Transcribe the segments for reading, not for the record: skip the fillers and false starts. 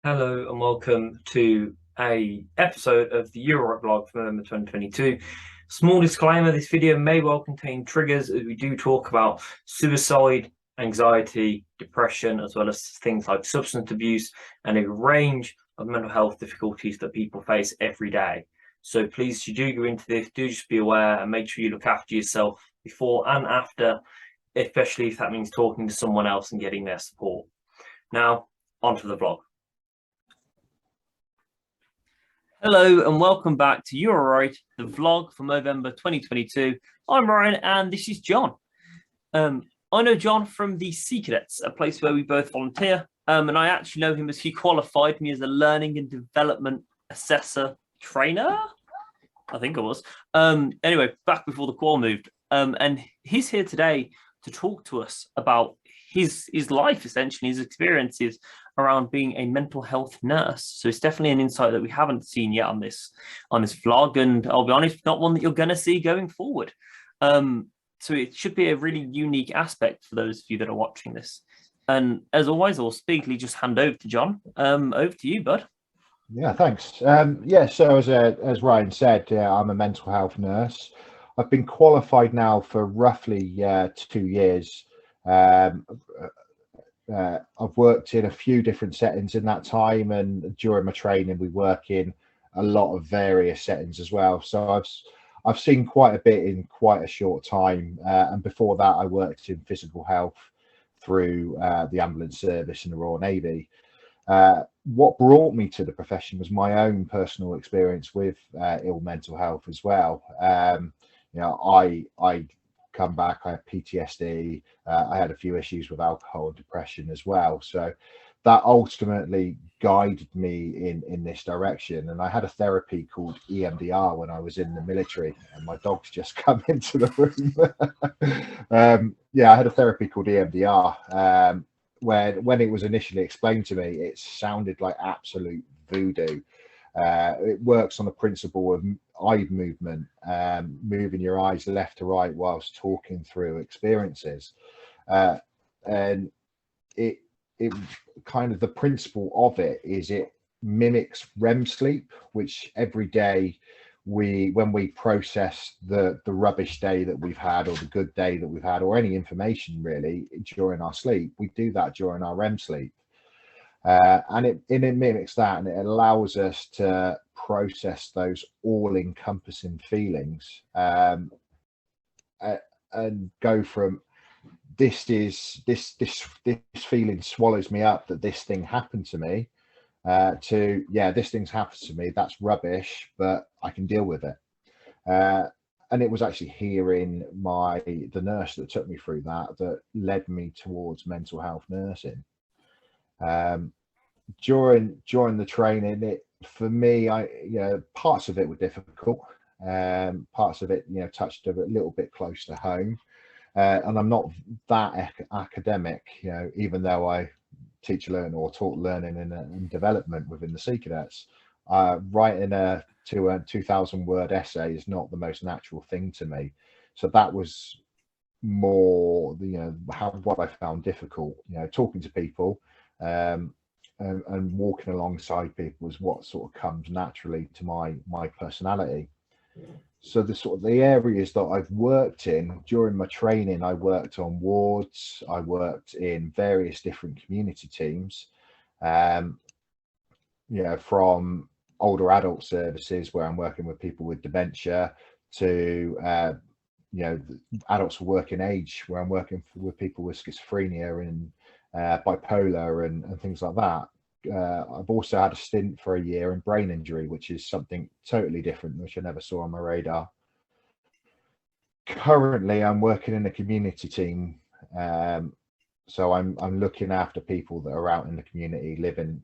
Hello and welcome to a episode of the Euro blog for November 2022. Small disclaimer, this video may well contain triggers as we do talk about suicide, anxiety, depression, as well as things like substance abuse and a range of mental health difficulties that people face every day. So please, if you do go into this, do just be aware and make sure you look after yourself before and after, especially if that means talking to someone else and getting their support. Now, onto the vlog. Hello and welcome back to You're Right, the vlog for Movember 2022. I'm Ryan and this is John. I know John from the Sea Cadets, a place where we both volunteer, and I actually know him as he qualified me as a learning and development assessor trainer. I think I was. Anyway, back before the qual moved, and he's here today to talk to us about his life, essentially, his experiences around being a mental health nurse. So it's definitely an insight that we haven't seen yet on this vlog, and I'll be honest, not one that you're going to see going forward. So it should be a really unique aspect for those of you that are watching this. And as always, I'll speedily just hand over to John. Over to you, bud. Yeah, thanks. Yeah, so as Ryan said, I'm a mental health nurse. I've been qualified now for roughly 2 years. I've worked in a few different settings in that time, and during my training we work in a lot of various settings as well. So I've seen quite a bit in quite a short time, and before that I worked in physical health through the ambulance service in the Royal Navy. What brought me to the profession was my own personal experience with ill mental health as well. I come back, I had PTSD, I had a few issues with alcohol and depression as well. So that ultimately guided me in this direction. And I had a therapy called EMDR when I was in the military, and my dog's just come into the room. Yeah, I had a therapy called EMDR. When it was initially explained to me, it sounded like absolute voodoo. It works on the principle of eye movement, moving your eyes left to right whilst talking through experiences, and it kind of, the principle of it is it mimics REM sleep, which every day when we process the rubbish day that we've had, or the good day that we've had, or any information really during our sleep, we do that during our REM sleep. And it mimics that, and it allows us to process those all-encompassing feelings, and go from this feeling swallows me up, that this thing happened to me, to yeah, this thing's happened to me, that's rubbish, but I can deal with it. And it was actually hearing the nurse that took me through that led me towards mental health nursing. During the training, for me, parts of it were difficult, parts of it touched a little bit close to home, and I'm not that academic, even though I teach learning or taught learning and development within the Sea Cadets. Writing a 2,000 word essay is not the most natural thing to me, so that was more what I found difficult. Talking to people, and walking alongside people is what sort of comes naturally to my personality. So the areas that I've worked in during my training, I worked on wards, I worked in various different community teams, from older adult services where I'm working with people with dementia, to adults for working age where I'm working with people with schizophrenia and bipolar and things like that. I've also had a stint for a year in brain injury, which is something totally different, which I never saw on my radar. Currently, I'm working in a community team, so I'm looking after people that are out in the community, living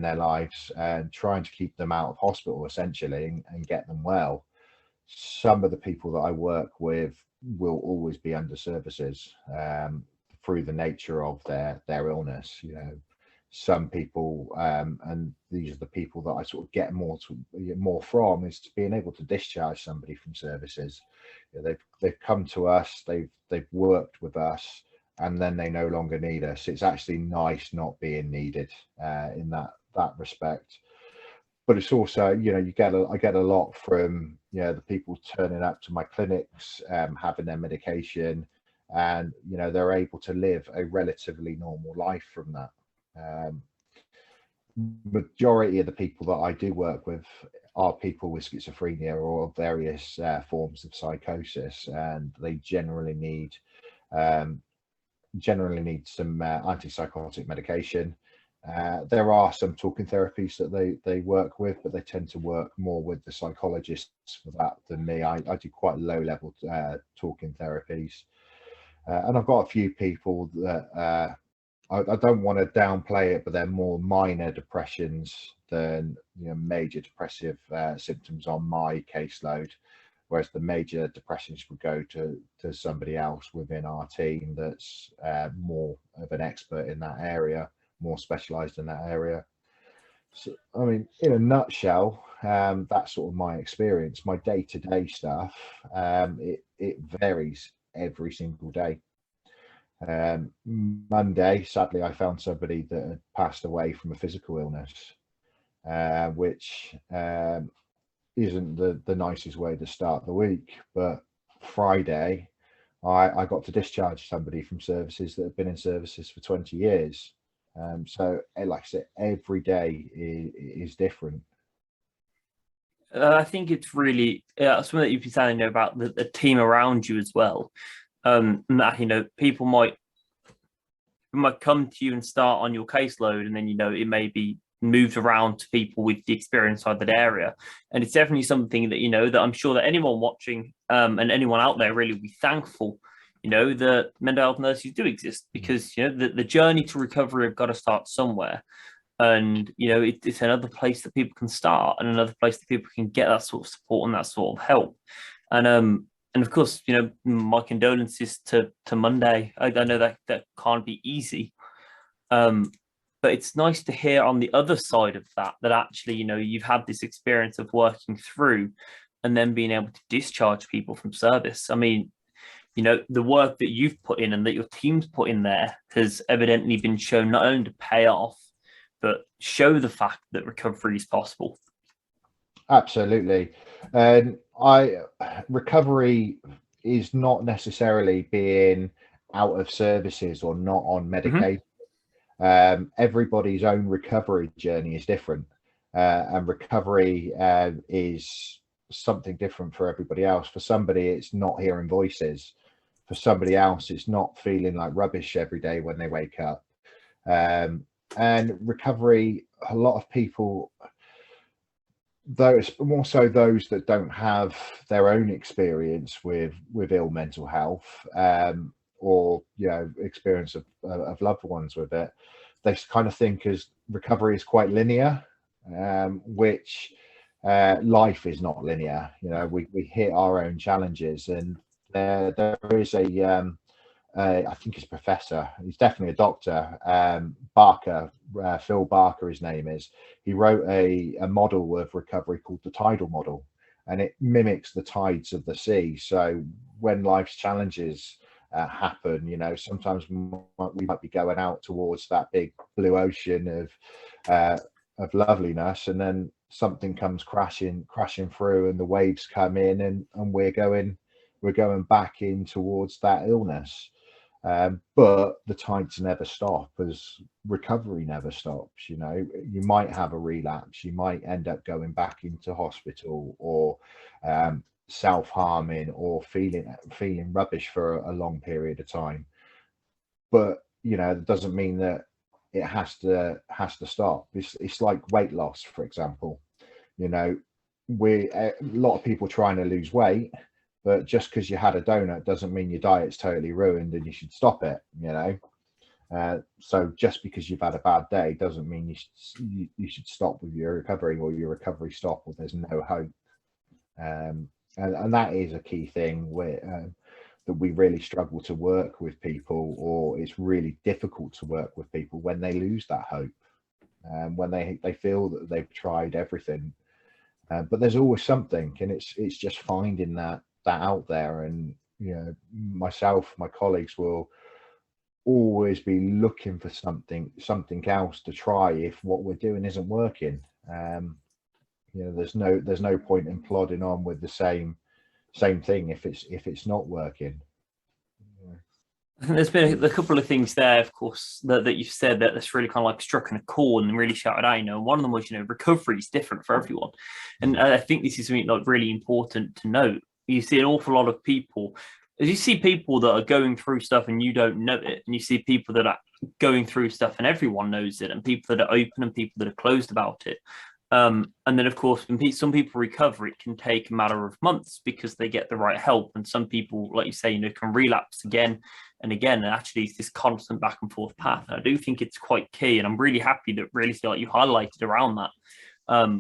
their lives and trying to keep them out of hospital essentially, and get them well. Some of the people that I work with will always be under services, through the nature of their illness. Some people, and these are the people that I sort of get more from, is to being able to discharge somebody from services. They've come to us, they've worked with us, and then they no longer need us. It's actually nice not being needed in that that respect. But it's also, you know, I get a lot from, you know, the people turning up to my clinics, having their medication, and you know, they're able to live a relatively normal life from that. Um, Majority of the people that I do work with are people with schizophrenia or various forms of psychosis, and they um, generally need some antipsychotic medication. There are some talking therapies that they work with, but they tend to work more with the psychologists for that than me. I do quite low level talking therapies, and I've got a few people that I don't want to downplay it, but they're more minor depressions than, you know, major depressive symptoms on my caseload. Whereas the major depressions would go to somebody else within our team that's more of an expert in that area, more specialised in that area. So, I mean, in a nutshell, that's sort of my experience. My day-to-day stuff, it varies every single day. Monday, sadly, I found somebody that had passed away from a physical illness, which isn't the nicest way to start the week. But Friday, I got to discharge somebody from services that have been in services for 20 years. So, like I said, every day is different. I think it's really something that you've been saying about the team around you as well. That, you know, people might come to you and start on your caseload, and then, you know, it may be moved around to people with the experience of that area. And it's definitely something that, you know, that I'm sure that anyone watching and anyone out there really will be thankful, you know, that mental health nurses do exist, because, you know, the journey to recovery have got to start somewhere. And, you know, it's another place that people can start, and another place that people can get that sort of support and that sort of help. And of course, you know, my condolences to Monday. I know that can't be easy. But it's nice to hear on the other side of that actually, you know, you've had this experience of working through and then being able to discharge people from service. I mean, you know, the work that you've put in and that your team's put in there has evidently been shown not only to pay off, but show the fact that recovery is possible. Absolutely. And recovery is not necessarily being out of services or not on medication. Everybody's own recovery journey is different, and recovery is something different for everybody else. For somebody, it's not hearing voices. For somebody else, it's not feeling like rubbish every day when they wake up. And recovery, a lot of people, those more so those that don't have their own experience with ill mental health, or, you know, experience of loved ones with it, they kind of think as recovery is quite linear, which life is not linear. You know, we hit our own challenges, and there is I think he's a professor. He's definitely a doctor. Barker, Phil Barker, his name is. He wrote a model of recovery called the tidal model, and it mimics the tides of the sea. So when life's challenges happen, you know, sometimes we might be going out towards that big blue ocean of loveliness, and then something comes crashing through, and the waves come in, and we're going back in towards that illness. But the tides never stop, as recovery never stops. You know, you might have a relapse, you might end up going back into hospital, or self-harming, or feeling rubbish for a long period of time. But, you know, it doesn't mean that it has to stop. It's like weight loss, for example. You know, a lot of people trying to lose weight, but just because you had a donut doesn't mean your diet's totally ruined and you should stop it, you know. So just because you've had a bad day doesn't mean you should stop with your recovery, or your recovery stop, or there's no hope. And that is a key thing where that we really struggle to work with people, or it's really difficult to work with people when they lose that hope, when they feel that they've tried everything. But there's always something, and it's just finding that out there. And, you know, myself, my colleagues will always be looking for something else to try if what we're doing isn't working. You know, there's no point in plodding on with the same thing if it's not working. I think there's been a couple of things there, of course, that you've said that's really kind of like struck in a chord and really shouted out. You know, one of them was, you know, recovery is different for everyone, and I think this is something like really important to note. You see an awful lot of people, as you see people that are going through stuff and you don't know it, and you see people that are going through stuff and everyone knows it, and people that are open and people that are closed about it. And then, of course, when some people recover, it can take a matter of months because they get the right help. And some people, like you say, you know, can relapse again and again. And actually, it's this constant back and forth path. And I do think it's quite key. And I'm really happy that really feel like you highlighted around that.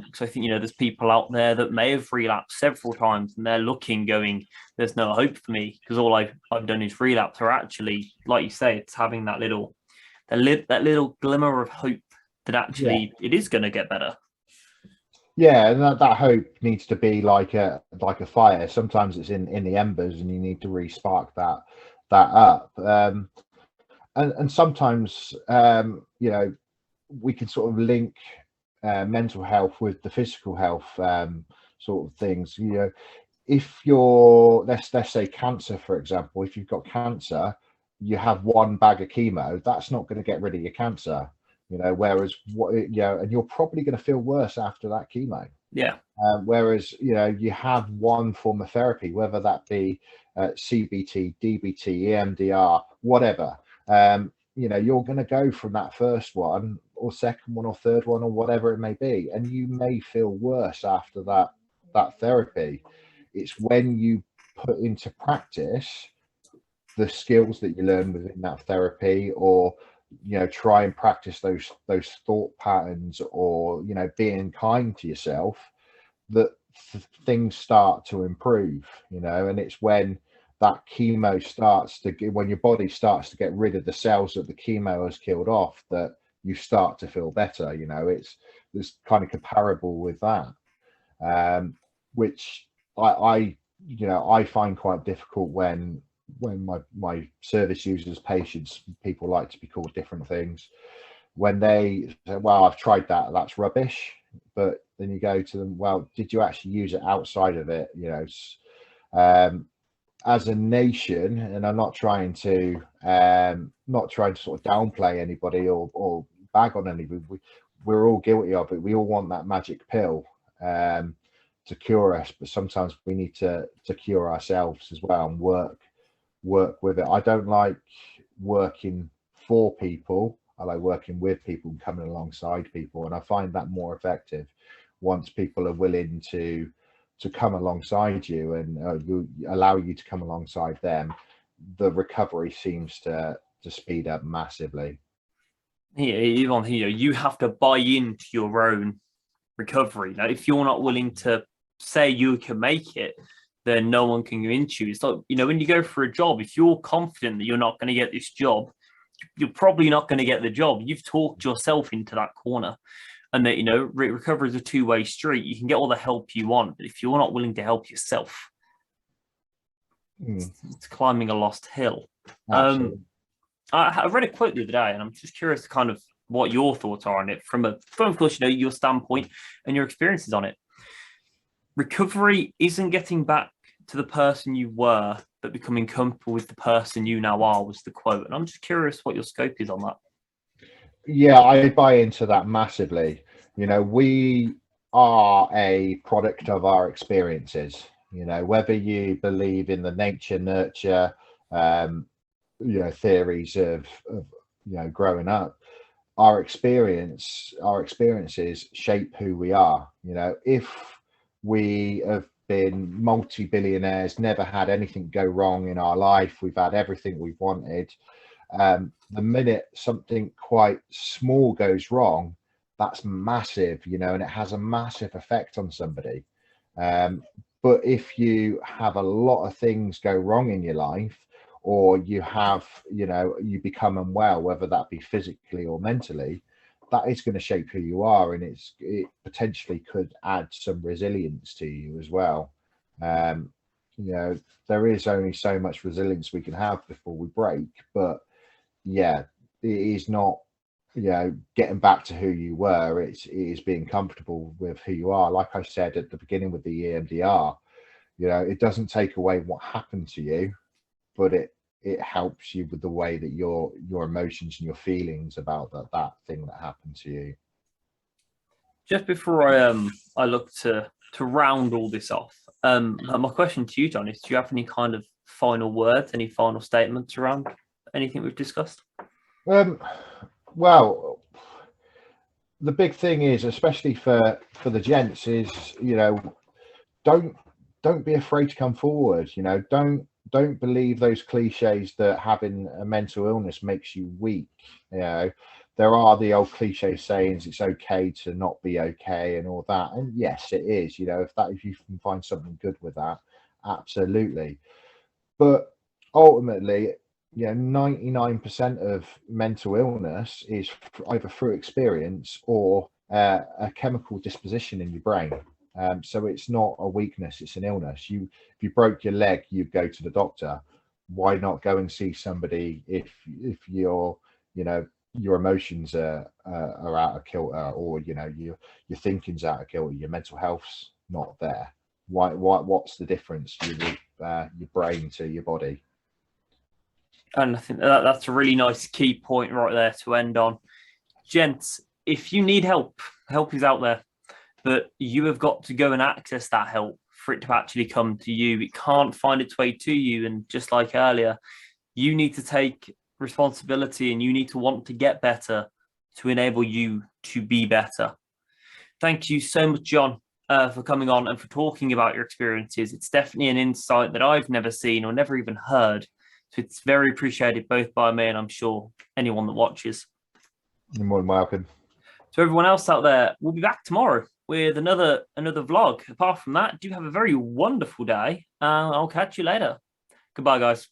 Because I think, you know, there's people out there that may have relapsed several times and they're looking, going, there's no hope for me because all I've done is relapse. Or actually, like you say, it's having that little glimmer of hope that actually it is going to get better. Yeah, and that hope needs to be like a fire. Sometimes it's in the embers, and you need to re-spark that up. And sometimes you know, we can sort of link mental health with the physical health sort of things. You know, if you're let's say cancer, for example, if you've got cancer, you have one bag of chemo, that's not going to get rid of your cancer. You know, whereas and you're probably going to feel worse after that chemo. Yeah. Whereas, you know, you have one form of therapy, whether that be CBT, DBT, EMDR, whatever. You know, you're going to go from that first one or second one or third one or whatever it may be, and you may feel worse after that therapy. It's when you put into practice the skills that you learn within that therapy, or you know, try and practice those thought patterns, or you know, being kind to yourself, that things start to improve. You know, and it's when that chemo starts to get, when your body starts to get rid of the cells that the chemo has killed off, that you start to feel better. You know, it's kind of comparable with that, which I you know, I find quite difficult when my service users, patients, people like to be called different things, when they say, well, I've tried that, that's rubbish. But then you go to them, well, did you actually use it outside of it? You know, as a nation, and I'm not trying to sort of downplay anybody or bag on anybody, we're all guilty of it. We all want that magic pill to cure us, but sometimes we need to cure ourselves as well, and work with it. I don't like working for people. I like working with people and coming alongside people, and I find that more effective once people are willing to come alongside you, and you allow you to come alongside them. The recovery seems to speed up massively. Yeah, you have to buy into your own recovery. Now, if you're not willing to say you can make it, then no one can go into you. It's like, you know, when you go for a job, if you're confident that you're not going to get this job, you're probably not going to get the job. You've talked yourself into that corner. And that, you know, recovery is a two-way street. You can get all the help you want, but if you're not willing to help yourself, it's climbing a lost hill. I read a quote the other day, and I'm just curious to kind of what your thoughts are on it from of course, you know, your standpoint and your experiences on it. Recovery isn't getting back to the person you were, but becoming comfortable with the person you now are, was the quote. And I'm just curious what your scope is on that. Yeah, I buy into that massively. You know, we are a product of our experiences. You know, whether you believe in the nature nurture, you know, theories of you know, growing up, our experiences shape who we are. You know, if we have been multi-billionaires, never had anything go wrong in our life, we've had everything we've wanted, the minute something quite small goes wrong, that's massive, you know, and it has a massive effect on somebody. But if you have a lot of things go wrong in your life, or you have, you know, you become unwell, whether that be physically or mentally, that is going to shape who you are, and it potentially could add some resilience to you as well. You know, there is only so much resilience we can have before we break, but yeah, it is not, getting back to who you were. It is being comfortable with who you are. Like I said at the beginning with the EMDR, it doesn't take away what happened to you, but it helps you with the way that your emotions and your feelings about that thing that happened to you. Just before I look to round all this off, my question to you, John, is: do you have any kind of final words, any final statements around anything we've discussed? Well, the big thing is, especially for the gents, is don't be afraid to come forward. Don't believe those cliches that having a mental illness makes you weak. There are the old cliche sayings, it's okay to not be okay and all that, and yes, it is. If you can find something good with that, absolutely. But ultimately, 99% of mental illness is either through experience or a chemical disposition in your brain. So it's not a weakness, it's an illness. If you broke your leg, you go to the doctor. Why not go and see somebody if your your emotions are out of kilter, or your thinking's out of kilter, your mental health's not there? What's the difference, your brain to your body? And I think that's a really nice key point right there to end on. Gents, if you need help, help is out there, but you have got to go and access that help for it to actually come to you. It can't find its way to you. And just like earlier, you need to take responsibility and you need to want to get better to enable you to be better. Thank you so much, John, for coming on and for talking about your experiences. It's definitely an insight that I've never seen or never even heard. So it's very appreciated both by me and I'm sure anyone that watches. You're more than welcome. To everyone else out there, we'll be back tomorrow with another vlog. Apart from that, do have a very wonderful day. I'll catch you later. Goodbye, guys.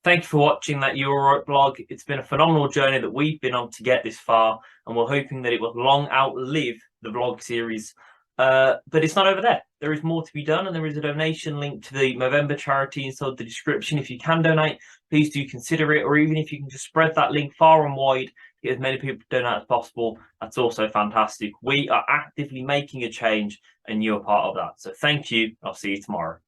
Thank you for watching that You're Alright vlog. It's been a phenomenal journey that we've been on to get this far, and we're hoping that it will long outlive the vlog series. But it's not over there. There is more to be done, and there is a donation link to the Movember charity inside the description. If you can donate, please do consider it, or even if you can just spread that link far and wide, get as many people to donate as possible, that's also fantastic. We are actively making a change, and you're part of that. So thank you. I'll see you tomorrow.